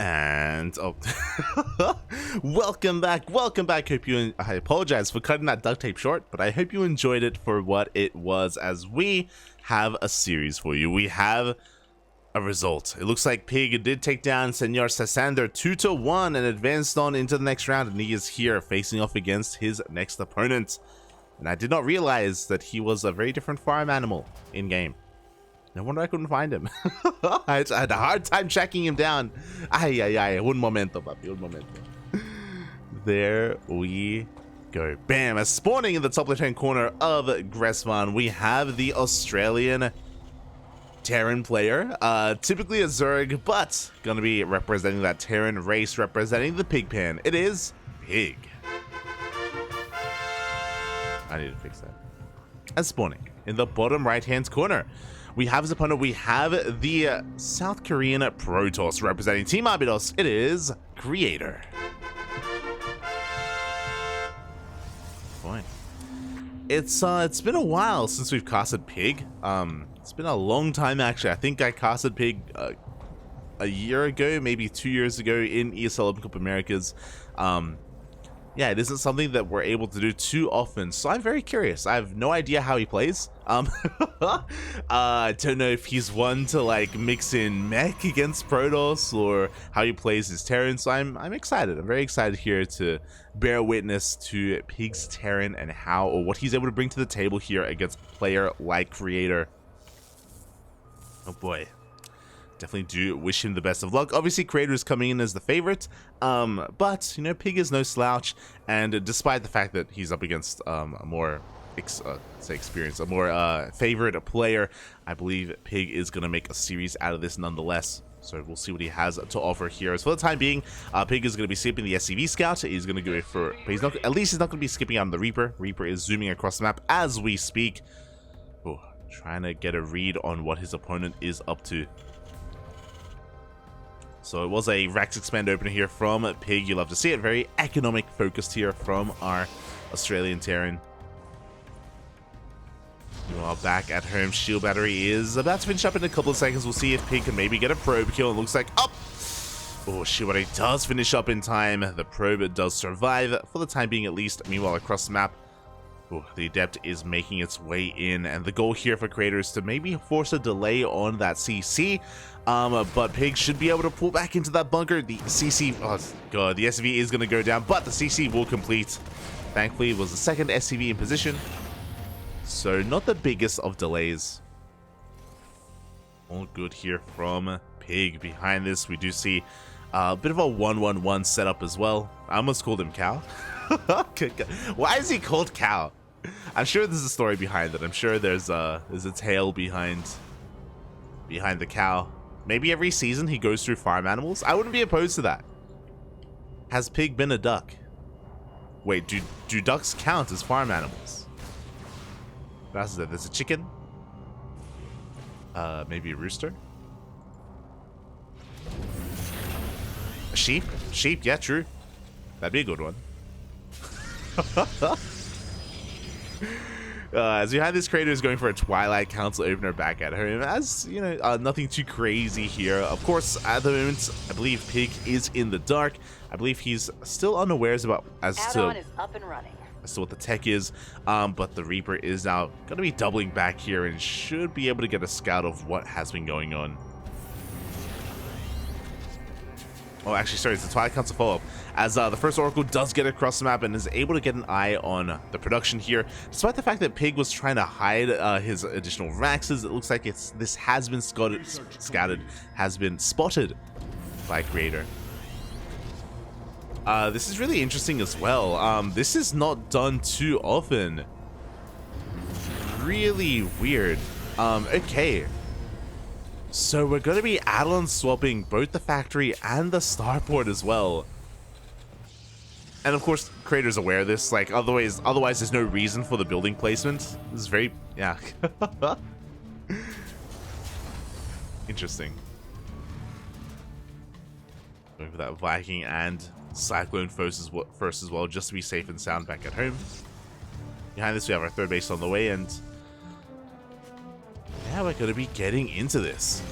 And oh, welcome back. Hope you. I apologize for cutting that duct tape short, but I hope you enjoyed it for what it was. As we have a series for you, we have a result. It looks like PiG did take down Senor Sassander 2-1 and advanced on into the next round, and he is here facing off against his next opponent. And I did not realize that he was a very different farm animal in game. No wonder I couldn't find him. I had a hard time tracking him down. Un momento, papi, un momento. There we go. Bam, as spawning in the top left-hand corner of Gressman, we have the Australian Terran player. Typically a Zerg, but gonna be representing that Terran race, representing the pig pan. It is PiG. I need to fix that. As spawning in the bottom right-hand corner, we have his opponent. We have the South Korean Protoss representing Team Abydos. It is Creator. Boy, it's been a while since we've casted PiG. It's been a long time actually. I think I casted PiG a year ago, maybe 2 years ago in ESL Open Cup Americas. Yeah, it isn't something that we're able to do too often, so I'm very curious. I have no idea how he plays. I don't know if he's one to like mix in mech against Protoss or how he plays his Terran, so I'm excited. I'm very excited here to bear witness to PiG's Terran and how or what he's able to bring to the table here against a player like Creator. Oh boy. Definitely do wish him the best of luck. Obviously, Creator is coming in as the favorite, but you know, PiG is no slouch, and despite the fact that he's up against a more experienced, a more favorite player, I believe PiG is going to make a series out of this nonetheless. So we'll see what he has to offer here. As for the time being, PiG is going to be skipping the SCV Scout. He's going to go for, but he's not. At least he's not going to be skipping on the Reaper. Reaper is zooming across the map as we speak. Oh, trying to get a read on what his opponent is up to. So it was a Rax Expand opener here from PiG. You love to see it. Very economic focused here from our Australian Terran. Meanwhile, back at home, Shield Battery is about to finish up in a couple of seconds. We'll see if PiG can maybe get a probe kill. It looks like up. Oh, Shield Battery does finish up in time. The probe does survive for the time being at least. Meanwhile, across the map, oh, the Adept is making its way in, and the goal here for Creator is to maybe force a delay on that CC. But PiG should be able to pull back into that bunker. The CC, oh god, the SCV is going to go down, but the CC will complete. Thankfully, it was the second SCV in position, so not the biggest of delays. All good here from PiG. Behind this, we do see a bit of a 1-1-1 setup as well. I almost called him Cow. Why is he called Cow? I'm sure there's a story behind it. I'm sure there's a tale behind the cow. Maybe every season he goes through farm animals. I wouldn't be opposed to that. Has PiG been a duck? Wait, do ducks count as farm animals? That's it. There's a chicken. Maybe a rooster. A sheep? Sheep, yeah, true. That'd be a good one. As behind this, Creator is going for a Twilight Council opener back at home. As you know, nothing too crazy here. Of course, at the moment, I believe PiG is in the dark. I believe he's still unawares about as to what the tech is. But the Reaper is now going to be doubling back here and should be able to get a scout of what has been going on. Oh, actually, sorry, it's the Twilight Council follow-up. As the first Oracle does get across the map and is able to get an eye on the production here. Despite the fact that PiG was trying to hide his additional Raxes, it looks like this has been scouted, has been spotted by Creator. This is really interesting as well. This is not done too often. Really weird. Okay. So we're going to be add-on swapping both the factory and the starport as well. And of course, Creator's aware of this. Like, otherwise there's no reason for the building placement. This is very, yeah. Interesting. Going for that Viking and Cyclone first as well, just to be safe and sound back at home. Behind this, we have our third base on the way, and yeah, we're going to be getting into this.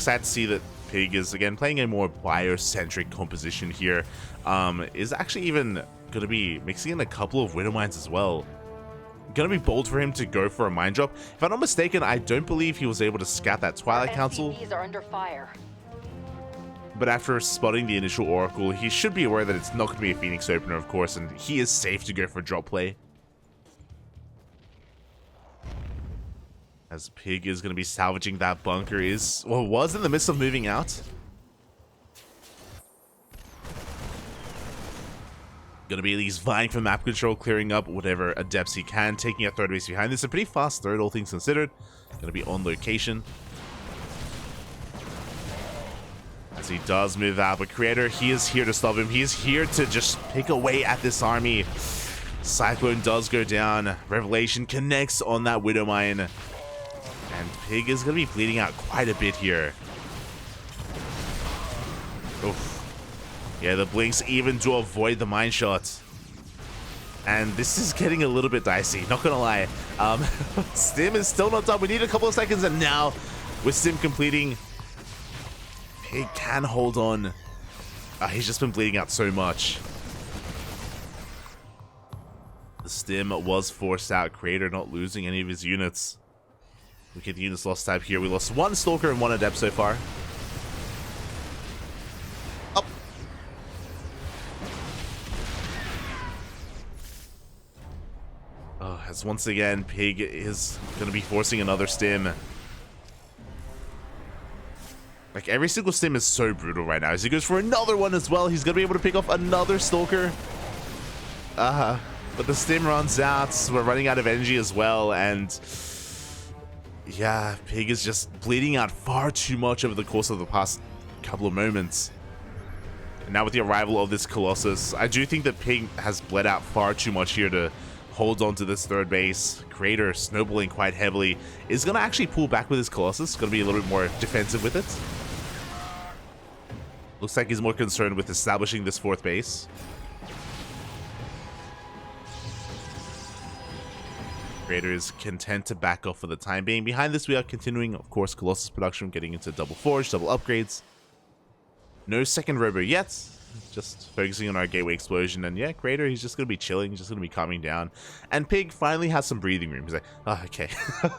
excited to see that PiG is again playing a more biocentric composition here. Is actually even going to be mixing in a couple of Widow Mines as well. Going to be bold for him to go for a mine drop. If I'm not mistaken, I don't believe he was able to scout that Twilight Council. SCVs are under fire. But after spotting the initial Oracle, he should be aware that it's not going to be a Phoenix opener, of course, and he is safe to go for a drop play. As PiG is going to be salvaging that bunker, was in the midst of moving out. Going to be at least vying for map control, clearing up whatever adepts he can, taking a third base behind this. A pretty fast third, all things considered. Going to be on location. As he does move out, but Creator, he is here to stop him. He is here to just pick away at this army. Cyclone does go down. Revelation connects on that Widow Mine. And PiG is going to be bleeding out quite a bit here. Oof. Yeah, the blinks even to avoid the mine shot. And this is getting a little bit dicey, not gonna lie. Stim is still not done. We need a couple of seconds, and now with Stim completing, PiG can hold on. He's just been bleeding out so much. The Stim was forced out. Creator not losing any of his units. Look at the units lost tab here. We lost one Stalker and one Adept so far. Up. Oh, as once again, PiG is going to be forcing another Stim. Like, every single Stim is so brutal right now. As he goes for another one as well, he's going to be able to pick off another Stalker. But the Stim runs out. We're running out of energy as well, and yeah, PiG is just bleeding out far too much over the course of the past couple of moments. And now with the arrival of this Colossus, I do think that PiG has bled out far too much here to hold on to this third base. Creator, snowballing quite heavily, is going to actually pull back with his Colossus. Going to be a little bit more defensive with it. Looks like he's more concerned with establishing this fourth base. Creator is content to back off for the time being. Behind this, we are continuing, of course, Colossus production, getting into double forge, double upgrades. No second robo yet. Just focusing on our gateway explosion. And yeah, Creator, he's just going to be chilling. He's just going to be calming down. And PiG finally has some breathing room. He's like, oh, okay.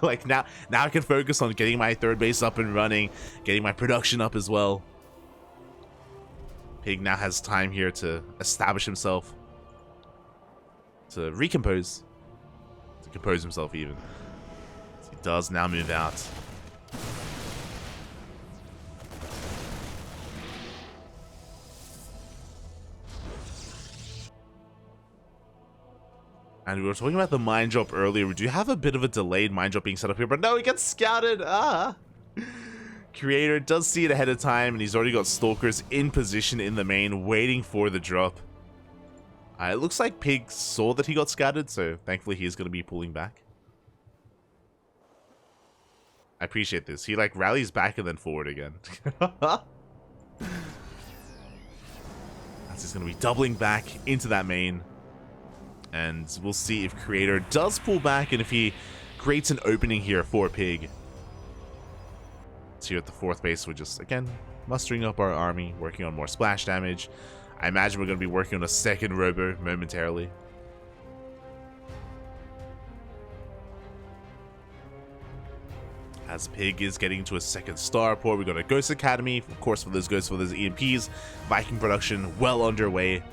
Like, now I can focus on getting my third base up and running, getting my production up as well. PiG now has time here to establish himself, to recompose. Compose himself even. So he does now move out. And we were talking about the mine drop earlier. We do have a bit of a delayed mine drop being set up here, but no, he gets scouted. Creator does see it ahead of time, and he's already got Stalkers in position in the main, waiting for the drop. It looks like PiG saw that he got scattered, so thankfully he's going to be pulling back. I appreciate this. He like rallies back and then forward again. As he's going to be doubling back into that main. And we'll see if Creator does pull back and if he creates an opening here for PiG. So here at the fourth base, we're just, again, mustering up our army, working on more splash damage. I imagine we're going to be working on a second robo momentarily. As PiG is getting to a second starport, we got a Ghost Academy, of course, for those Ghosts, for those EMPs. Viking production well underway.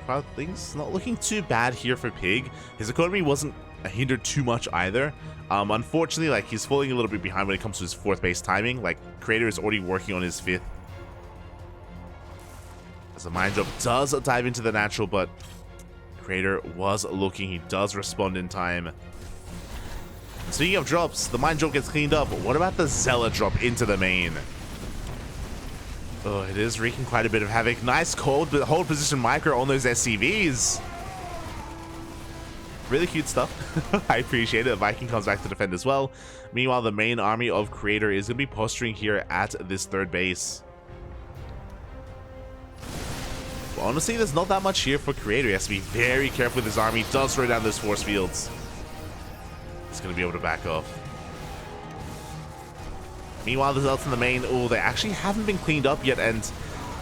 Well, things not looking too bad here for PiG. His economy wasn't hindered too much either. Unfortunately, like, he's falling a little bit behind when it comes to his fourth base timing. Like, Creator is already working on his fifth. As the mine drop does dive into the natural, but Creator was looking. He does respond in time. Speaking of drops, the mine drop gets cleaned up. But what about the Zealot drop into the main? Oh, it is wreaking quite a bit of havoc. Nice hold position micro on those SCVs. Really cute stuff. I appreciate it. Viking comes back to defend as well. Meanwhile, the main army of Creator is going to be posturing here at this third base. Well, honestly, there's not that much here for Creator. He has to be very careful with his army. He does throw down those force fields. He's going to be able to back off. Meanwhile, the Zelts in the main, oh, they actually haven't been cleaned up yet, and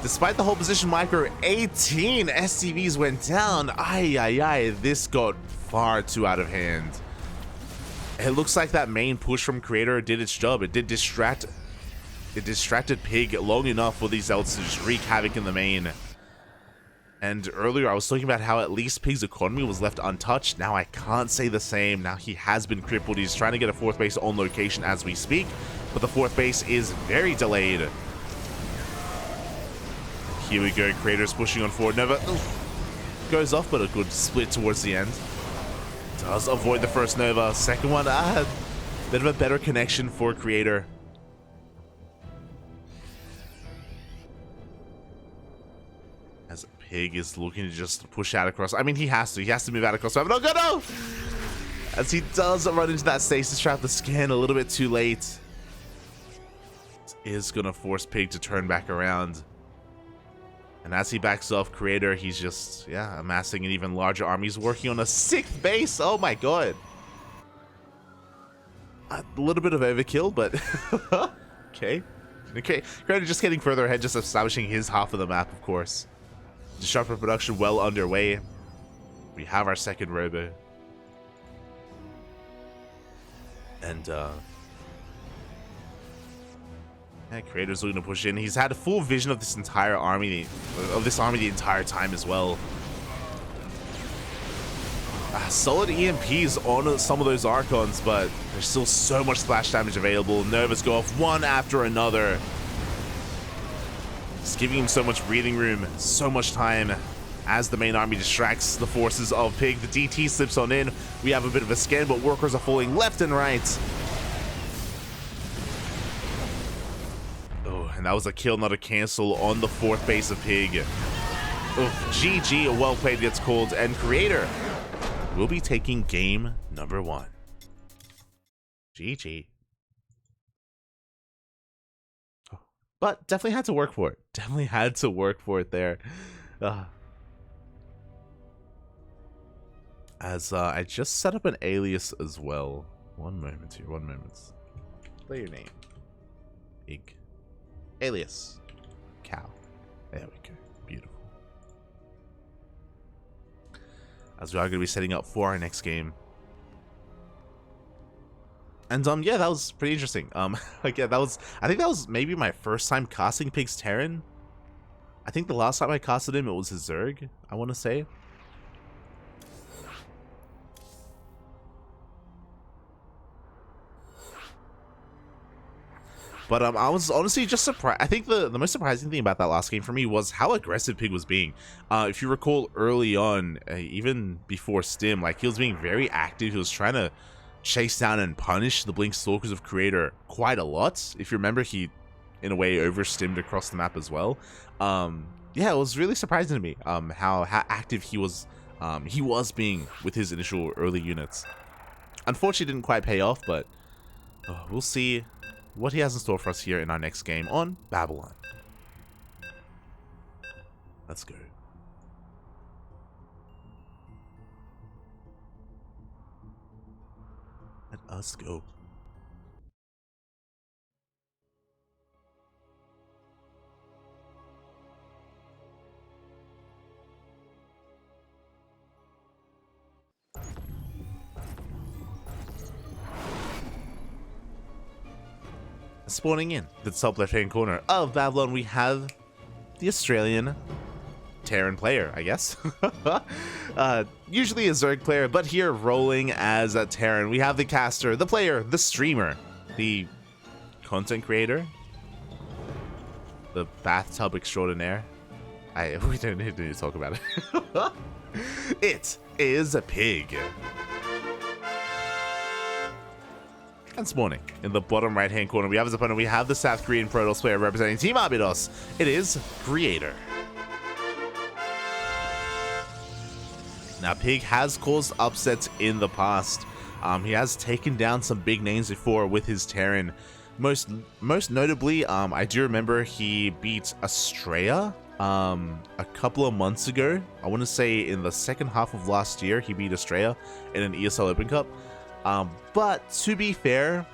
despite the whole position micro, 18 SCVs went down. Ay, this got far too out of hand. It looks like that main push from Creator did its job. It distracted PiG long enough for these Zelts to just wreak havoc in the main. And earlier I was talking about how at least PiG's economy was left untouched. Now I can't say the same. Now he has been crippled. He's trying to get a 4th base on location as we speak, but the 4th base is very delayed. Here we go. Creator's pushing on forward. Nova goes off, but a good split towards the end. Does avoid the first Nova. Second one, bit of a better connection for Creator. As PiG is looking to just push out across. I mean, he has to move out across. No, no! As he does run into that stasis trap, the scan a little bit too late. This is gonna force PiG to turn back around. And as he backs off Creator, he's just, yeah, amassing an even larger army. He's working on a 6th base. Oh my god. A little bit of overkill, but okay. Creator just getting further ahead, just establishing his half of the map, of course. Disruptor production well underway. We have our second robo. And Creator's looking to push in. He's had a full vision of this entire army, the entire time as well. Solid EMPs on some of those Archons, but there's still so much splash damage available. Novas go off one after another. It's giving him so much breathing room, so much time as the main army distracts the forces of PiG. The DT slips on in. We have a bit of a scan, but workers are falling left and right. And that was a kill, not a cancel on the 4th base of PiG. GG, a well played gets called, and Creator will be taking game number 1. GG. But definitely had to work for it. Definitely had to work for it there. As I just set up an alias as well. One moment here, one moment. Play your name. PiG. Alias. Cow. There we go. Beautiful. As we are going to be setting up for our next game. And yeah, that was pretty interesting. Again, I think that was maybe my first time casting PiG's Terran. I think the last time I casted him, it was his Zerg, I want to say. But I was honestly just surprised. I think the most surprising thing about that last game for me was how aggressive PiG was being. If you recall early on, even before Stim, like he was being very active. He was trying to chase down and punish the Blink Stalkers of Creator quite a lot. If you remember, he, in a way, overstimmed across the map as well. Yeah, it was really surprising to me how active he was being with his initial early units. Unfortunately, it didn't quite pay off, but we'll see what he has in store for us here in our next game on Babylon. Let's go. Let us go. Spawning in the top left hand corner of Babylon, we have the Australian Terran player, I guess. Usually a Zerg player, but here rolling as a Terran. We have the caster, the player, the streamer, the content creator, the bathtub extraordinaire. We don't need to talk about it. It is a PiG. And spawning in the bottom right hand corner, we have his opponent. We have the South Korean Protoss player representing Team Abydos. It is Creator. Now, PiG has caused upsets in the past. He has taken down some big names before with his Terran. Most notably, I do remember he beat Australia a couple of months ago. I want to say in the second half of last year, he beat Australia in an ESL Open Cup. But to be fair,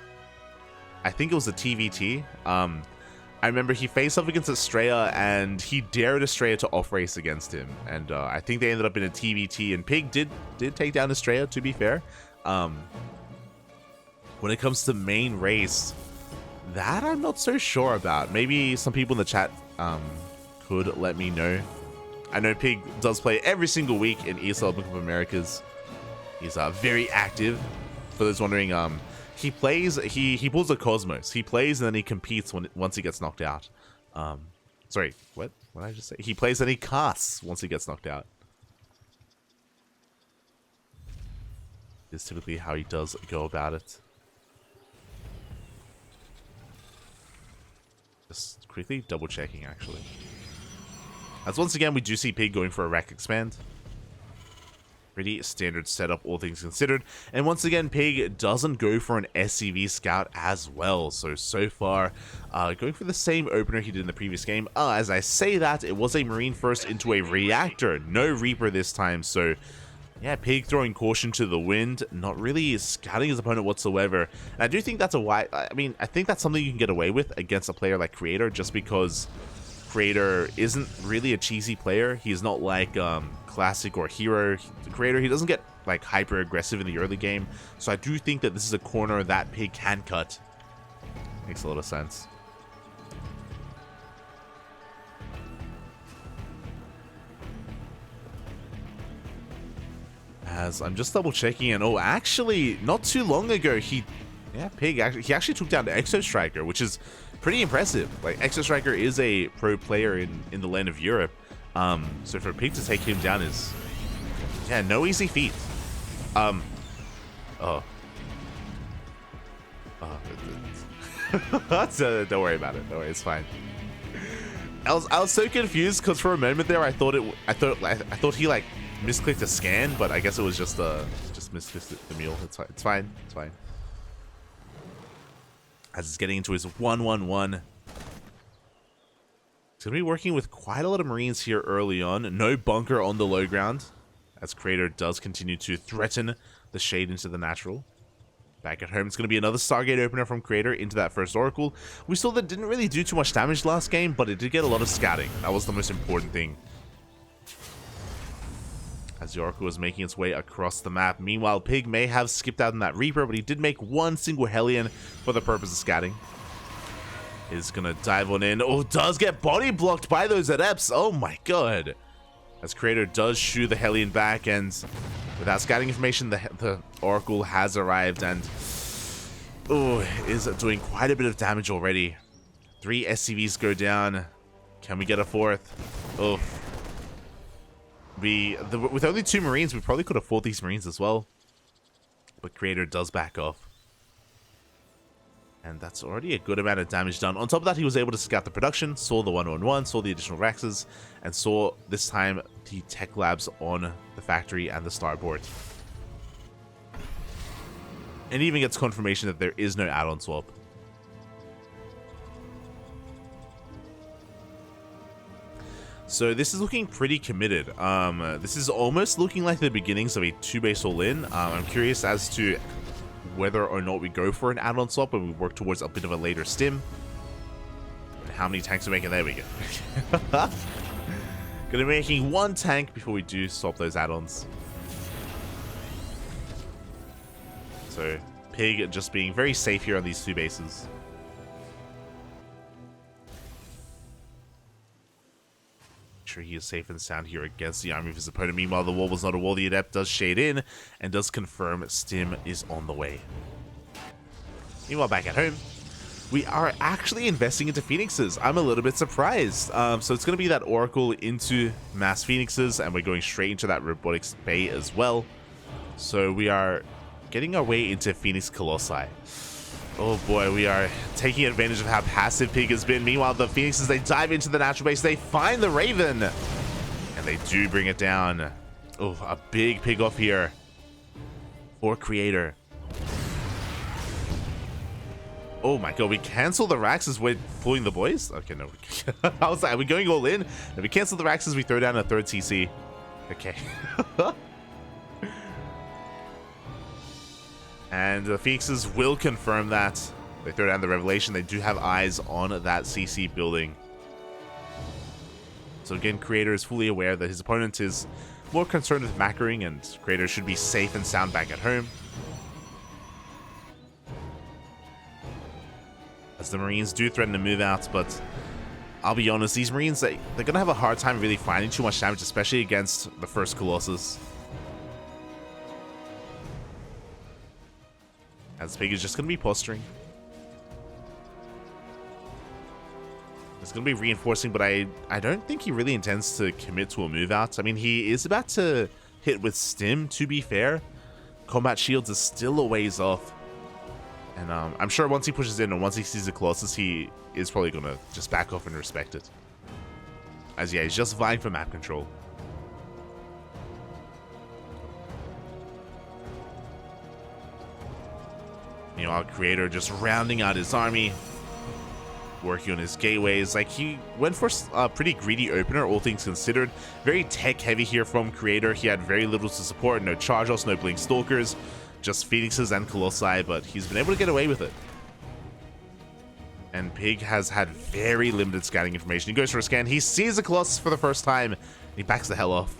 I think it was a TvT. I remember he faced off against Estrella, and he dared Estrella to off-race against him. And I think they ended up in a TvT, and PiG did take down Estrella, to be fair. When it comes to main race, that I'm not so sure about. Maybe some people in the chat could let me know. I know PiG does play every single week in ESL Open Cup Americas. He's very active. For those wondering, he plays, he pulls a Cosmos. He plays and then he competes once he gets knocked out. Sorry, what did I just say? He plays and he casts once he gets knocked out. This is typically how he does go about it. Just quickly double checking, actually. As once again, we do see PiG going for a rack expand. Pretty standard setup, all things considered. And once again, PiG doesn't go for an SCV scout as well. So far, going for the same opener he did in the previous game. As I say that, it was a Marine first into a Reactor. No Reaper this time. So, yeah, PiG throwing caution to the wind. Not really scouting his opponent whatsoever. And I do think that's I think that's something you can get away with against a player like Creator, just because Creator isn't really a cheesy player. He's not like Classic or Hero. Creator, he doesn't get like hyper aggressive in the early game. So I do think that this is a corner that PiG can cut. Makes a lot of sense. As I'm just double checking, and oh, actually, not too long ago, PiG actually took down the Exo Striker, which is pretty impressive. Like, Exo Striker is a pro player in the land of Europe. So for PiG to take him down is, yeah, no easy feat. Don't worry about it. Don't worry, it's fine. I was so confused because for a moment there I thought he like misclicked a scan, but I guess it was just misclicked the mule. It's fine. It's fine. It's fine. As it's getting into his 1-1-1. He's going to be working with quite a lot of Marines here early on. No bunker on the low ground, as Creator does continue to threaten the shade into the natural. Back at home, it's going to be another Stargate opener from Creator into that first Oracle. We saw that didn't really do too much damage last game, but it did get a lot of scouting. That was the most important thing. As the Oracle was making its way across the map. Meanwhile, PiG may have skipped out on that Reaper, but he did make one single Hellion for the purpose of scouting. Is gonna dive on in. Oh, does get body blocked by those Adepts. Oh my god. As Creator does shoot the Hellion back, and without scouting information, the Oracle has arrived and is doing quite a bit of damage already. 3 SCVs go down. Can we get a 4th? Oh. With only 2 Marines, we probably could have fought these Marines as well. But Creator does back off. And that's already a good amount of damage done. On top of that, he was able to scout the production, saw the 1-1-1, saw the additional Raxes, and saw, this time, the tech labs on the factory and the starboard. And even gets confirmation that there is no add-on swap. So this is looking pretty committed. This is almost looking like the beginnings of a 2-base all-in. I'm curious as to whether or not we go for an add-on swap and we work towards a bit of a later stim. And how many tanks are making? There we go. Gonna be making 1 tank before we do swap those add-ons. So PiG just being very safe here on these 2 bases. Sure he is safe and sound here against the army of his opponent. Meanwhile, the wall was not a wall. The Adept does shade in and does confirm stim is on the way. Meanwhile, back at home, we are actually investing into Phoenixes. I'm a little bit surprised. So it's going to be that Oracle into mass Phoenixes, and we're going straight into that Robotics Bay as well. So we are getting our way into Phoenix Colossi. Oh boy, we are taking advantage of how passive PiG has been. Meanwhile, the Phoenixes, they dive into the natural base. They find the Raven. And they do bring it down. Oh, a big PiG off here for Creator. Oh my god, we cancel the Raxes with fooling the boys? Okay, no. I was like, are we going all in? If we cancel the Raxes, we throw down a 3rd CC. Okay. And the Phoenixes will confirm that. They throw down the Revelation. They do have eyes on that CC building. So again, Creator is fully aware that his opponent is more concerned with macroing, and Creator should be safe and sound back at home. As the Marines do threaten to move out, but I'll be honest, these Marines, they're going to have a hard time really finding too much damage, especially against the first Colossus. As PiG is just going to be posturing. It's going to be reinforcing, but I don't think he really intends to commit to a move out. I mean, he is about to hit with Stim, to be fair. Combat Shields is still a ways off. And I'm sure once he pushes in and once he sees the Colossus, he is probably going to just back off and respect it. As yeah, he's just vying for map control. You know, our Creator just rounding out his army, working on his gateways. Like, he went for a pretty greedy opener, all things considered. Very tech heavy here from Creator. He had very little to support, no Charge-Offs, no Blink Stalkers, just Phoenixes and Colossi, but he's been able to get away with it. And PiG has had very limited scouting information. He goes for a scan, he sees a Colossus for the first time, and he backs the hell off.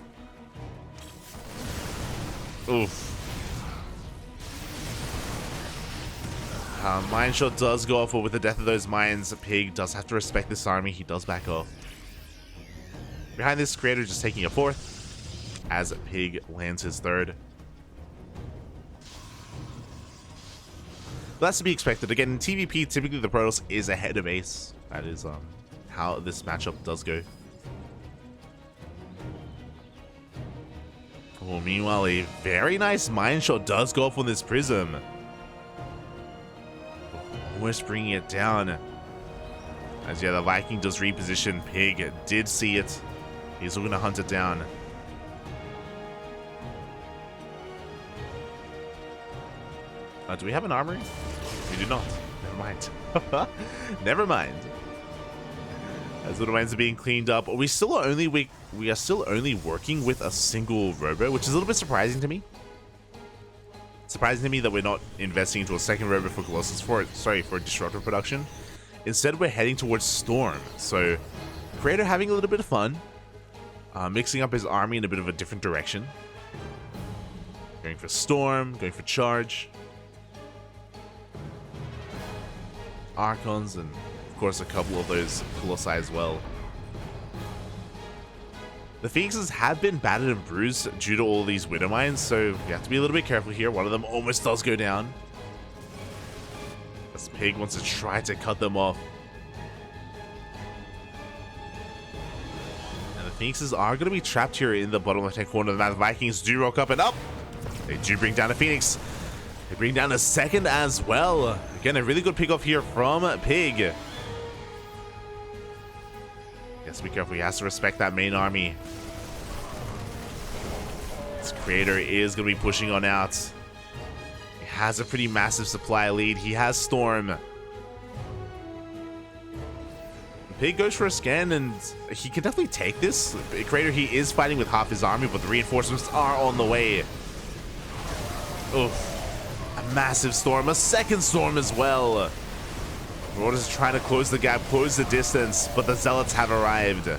Oof. Mine Shot does go off, but with the death of those mines, PiG does have to respect this army. He does back off. Behind this, Creator just taking a fourth, as PiG lands his third. But that's to be expected. Again, in TVP, typically the Protoss is ahead of Ace. That is how this matchup does go. Oh, meanwhile, a very nice Mine Shot does go off on this Prism. Almost bringing it down. As yeah, the Viking does reposition. PiG did see it. He's looking to hunt it down. Do we have an armory? We do not. Never mind. Never mind. As the domains are being cleaned up, we are still only working with a single robo, which is a little bit surprising to me. Surprising to me that we're not investing into a second robo for Colossus for Disruptor production. Instead, we're heading towards Storm. So, Creator having a little bit of fun, mixing up his army in a bit of a different direction. Going for Storm, going for Charge. Archons, and of course a couple of those Colossi as well. The Phoenixes have been battered and bruised due to all these Widow Mines, so we have to be a little bit careful here. One of them almost does go down, as PiG wants to try to cut them off. And the Phoenixes are going to be trapped here in the bottom left-hand corner of the map. The Vikings do rock up and up. They do bring down a Phoenix. They bring down a second as well. Again, a really good pick off here from PiG. Yes, be careful. He has to respect that main army. This Creator is going to be pushing on out. He has a pretty massive supply lead. He has Storm. PiG goes for a scan, and he can definitely take this. Creator, he is fighting with half his army, but the reinforcements are on the way. Oof. A massive Storm, a second Storm as well. Marauders trying to close the gap, close the distance, but the Zealots have arrived.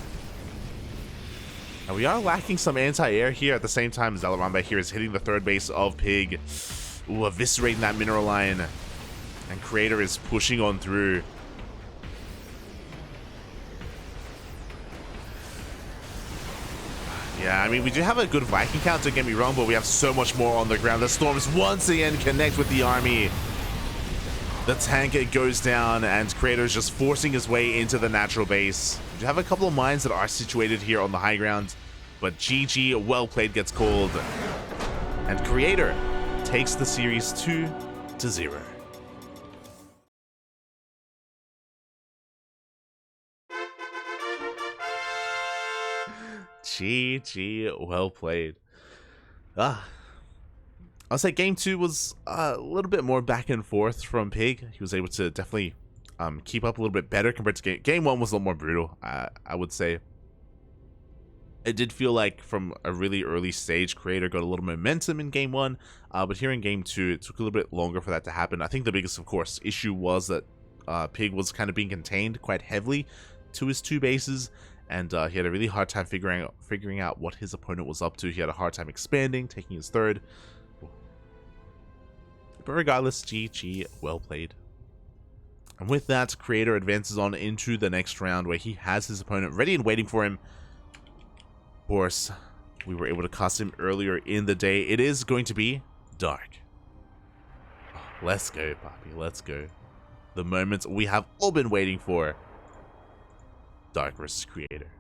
And we are lacking some anti-air here. At the same time, Zealot Ramba here is hitting the third base of PiG. Ooh, eviscerating that mineral line. And Creator is pushing on through. Yeah, I mean, we do have a good Viking count, don't get me wrong, but we have so much more on the ground. The Storms once again connect with the army. The tank goes down, and Creator is just forcing his way into the natural base. We do have a couple of mines that are situated here on the high ground, but GG, well played, gets called. And Creator takes the series 2-0. GG, well played. I'll say game 2 was a little bit more back and forth from PiG. He was able to definitely keep up a little bit better compared to game 1 was a little more brutal, I would say. It did feel like from a really early stage, Creator got a little momentum in game 1, but here in game 2, it took a little bit longer for that to happen. I think the biggest, of course, issue was that PiG was kind of being contained quite heavily to his 2 bases, and he had a really hard time figuring out what his opponent was up to. He had a hard time expanding, taking his 3rd. But regardless, GG, well played. And with that, Creator advances on into the next round where he has his opponent ready and waiting for him. Of course, we were able to cast him earlier in the day. It is going to be Dark. Let's go, Poppy. Let's go. The moments we have all been waiting for. Dark versus Creator.